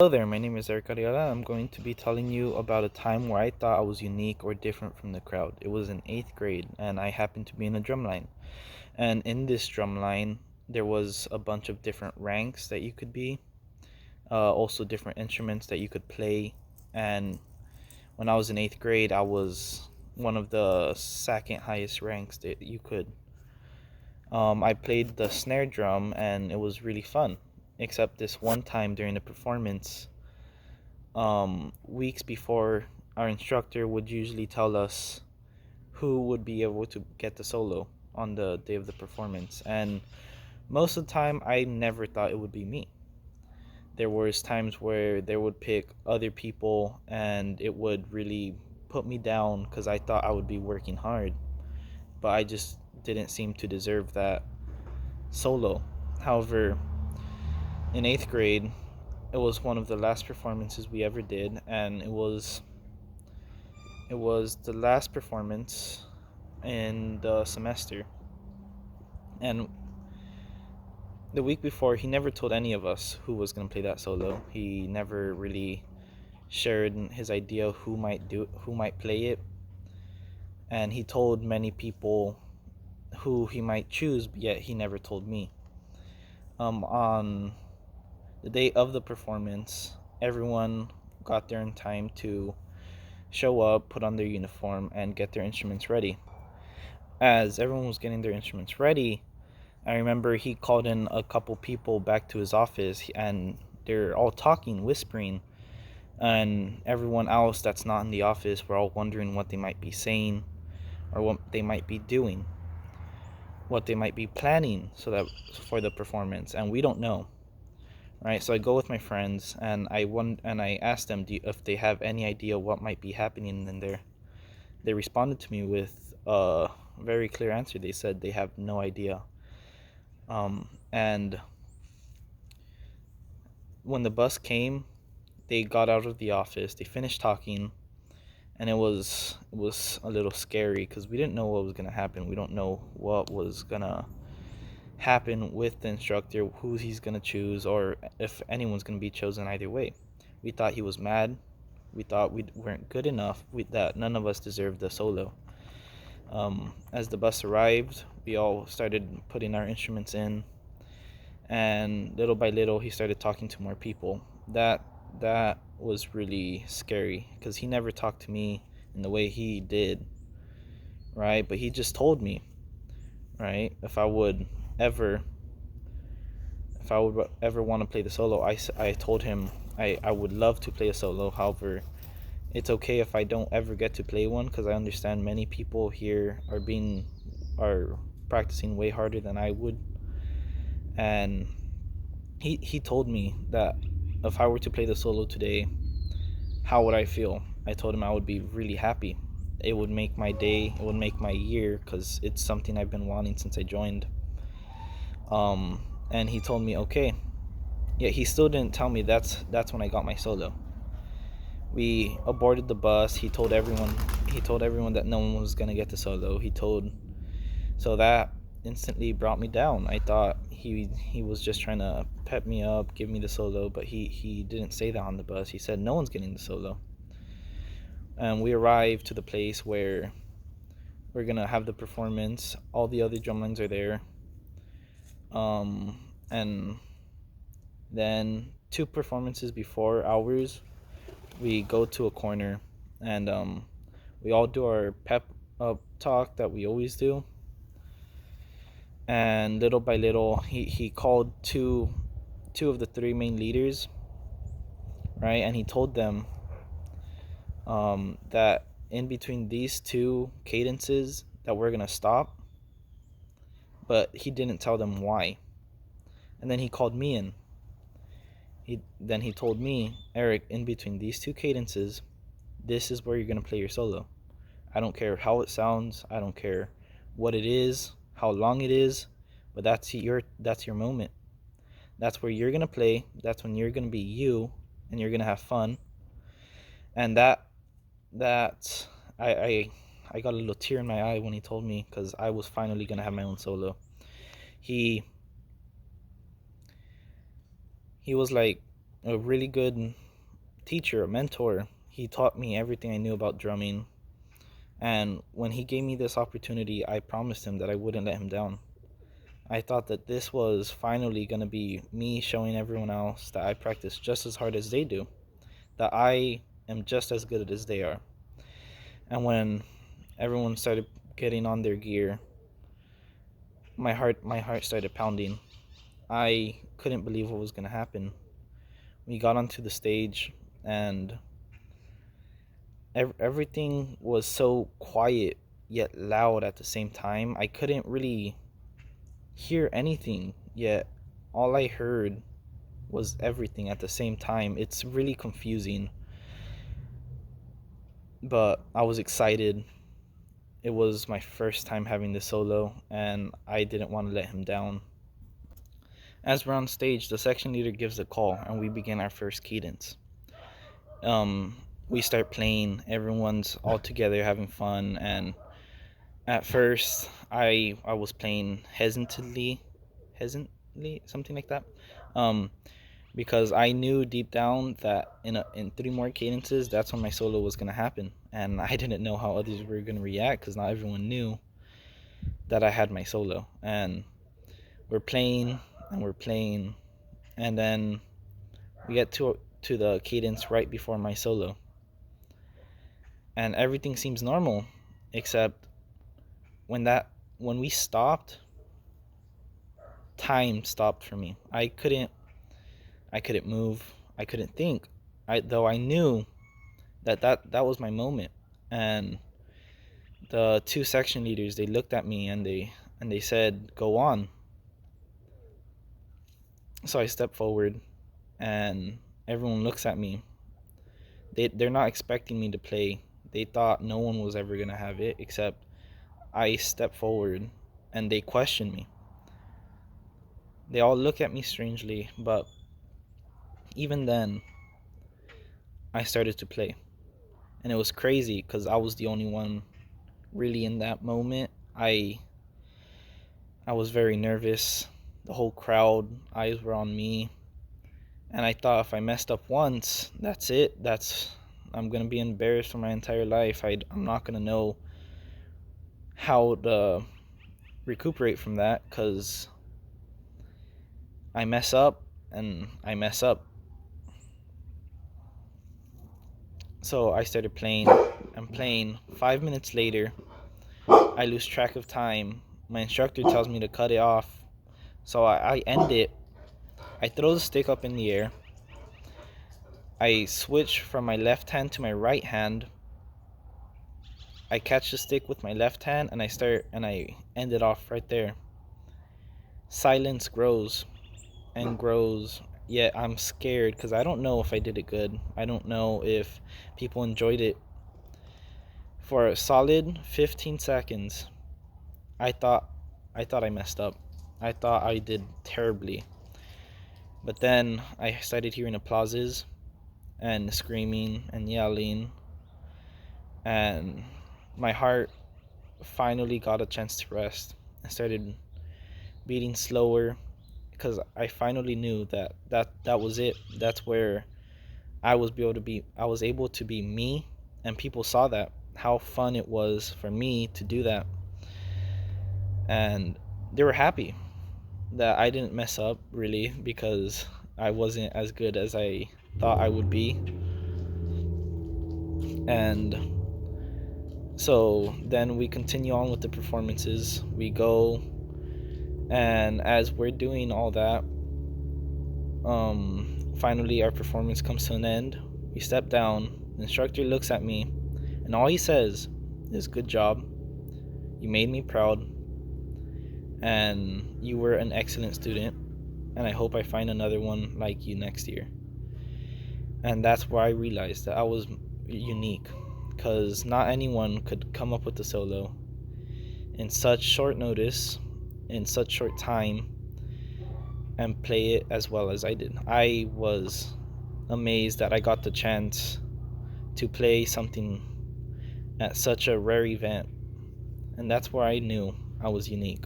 Hello there, my name is Eric Arriola. I'm going to be telling you about a time where I thought I was unique or different from the crowd. It was in 8th grade, and I happened to be in a drum line. And in this drum line, there was a bunch of different ranks that you could be, also different instruments that you could play. And when I was in 8th grade, I was one of the second highest ranks that you could. I played the snare drum, and it was really fun, except this one time during the performance. Weeks before, our instructor would usually tell us who would be able to get the solo on the day of the performance, and most of the time I never thought it would be me. There was times where they would pick other people, and it would really put me down because I thought I would be working hard, but I just didn't seem to deserve that solo. However, in 8th grade, it was one of the last performances we ever did, and it was the last performance in the semester. And the week before, he never told any of us who was going to play that solo. He never really shared his idea of who might play it. And he told many people who he might choose, but yet he never told me. On the day of the performance, everyone got there in time to show up, put on their uniform, and get their instruments ready. As everyone was getting their instruments ready, I remember he called in a couple people back to his office, and they're all talking, whispering, and everyone else that's not in the office were all wondering what they might be saying or what they might be doing, what they might be planning so that for the performance, and we don't know. Right? So I go with my friends, and I ask them if they have any idea what might be happening in there. They responded to me with a very clear answer. They said they have no idea. And when the bus came, they got out of the office. They finished talking, and it was a little scary because we didn't know what was gonna happen. We don't know what was gonna happen with the instructor, who he's gonna choose, or if anyone's gonna be chosen either way. We thought he was mad. We thought we weren't good enough. That none of us deserved the solo. As the bus arrived, we all started putting our instruments in, and little by little, he started talking to more people. That was really scary because he never talked to me in the way he did, right? But he just told me, right, ever if I would ever want to play the solo. I told him I would love to play a solo. However, it's okay if I don't ever get to play one because I understand many people here are practicing way harder than I would. And he told me that if I were to play the solo today, how would I feel? I told him I would be really happy. It would make my day, it would make my year, because it's something I've been wanting since I joined. And he told me, okay. Yeah, he still didn't tell me that's when I got my solo. We aborted the bus. He told everyone that no one was gonna get the solo. So that instantly brought me down. I thought he was just trying to pep me up, give me the solo, but he didn't say that on the bus. He said no one's getting the solo. And we arrived to the place where we're gonna have the performance. All the other drumlines are there. And then 2 performances before ours, we go to a corner, and we all do our pep up talk that we always do. And little by little, he called two of the three main leaders, right? And he told them that in between these two cadences that we're gonna stop, but he didn't tell them why. And then he called me in. He told me, Eric, in between these two cadences, this is where you're gonna play your solo. I don't care how it sounds. I don't care what it is, how long it is, but that's your moment. That's where you're gonna play. That's when you're gonna be you, and you're gonna have fun. And that I got a little tear in my eye when he told me because I was finally gonna have my own solo. He he was like, a really good teacher, a mentor. He taught me everything I knew about drumming. And when he gave me this opportunity, I promised him that I wouldn't let him down. I thought that this was finally going to be me showing everyone else that I practice just as hard as they do, that I am just as good as they are. And when everyone started getting on their gear, my heart started pounding. I couldn't believe what was going to happen. We got onto the stage, and everything was so quiet yet loud at the same time. I couldn't really hear anything, yet all I heard was everything at the same time. It's really confusing, but I was excited. It was my first time having the solo, and I didn't want to let him down. As we're on stage, the section leader gives a call, and we begin our first cadence. We start playing, everyone's all together having fun, and at first I was playing hesitantly, something like that, um, because I knew deep down that in 3 more cadences, that's when my solo was gonna happen, and I didn't know how others were gonna react because not everyone knew that I had my solo. And we're playing and we're playing, and then we get to the cadence right before my solo, and everything seems normal, except when we stopped, time stopped for me. I couldn't move. I couldn't think. Though I knew that was my moment. And the 2 section leaders, they looked at me and they said, "Go on." So I stepped forward, and everyone looks at me. They're not expecting me to play. They thought no one was ever gonna have it, except I stepped forward, and they questioned me. They all look at me strangely, but even then, I started to play. And it was crazy because I was the only one really in that moment. I was very nervous. The whole crowd eyes were on me, and I thought if I messed up once, that's it. I'm gonna be embarrassed for my entire life. I'm not gonna know how to recuperate from that because I mess up and I mess up. So I started playing. I'm playing. 5 minutes later, I lose track of time. My instructor tells me to cut it off. So I end it. I throw the stick up in the air. I switch from my left hand to my right hand. I catch the stick with my left hand, and I end it off right there. Silence grows and grows. Yet I'm scared because I don't know if I did it good. I don't know if people enjoyed it. For a solid 15 seconds, I thought I messed up. I thought I did terribly. But then I started hearing applauses and screaming and yelling, and my heart finally got a chance to rest. I started beating slower because I finally knew that was it. That's where I was able to be me, and people saw that, how fun it was for me to do that. And they were happy that I didn't mess up really because I wasn't as good as I thought I would be. And so then we continue on with the performances. We go, and as we're doing all that, finally our performance comes to an end. We step down. The instructor looks at me, and all he says is, "Good job. You made me proud, and you were an excellent student, and I hope I find another one like you next year." And that's where I realized that I was unique, because not anyone could come up with the solo in such short notice, in such short time, and play it as well as I did. I was amazed that I got the chance to play something at such a rare event, and that's where I knew I was unique.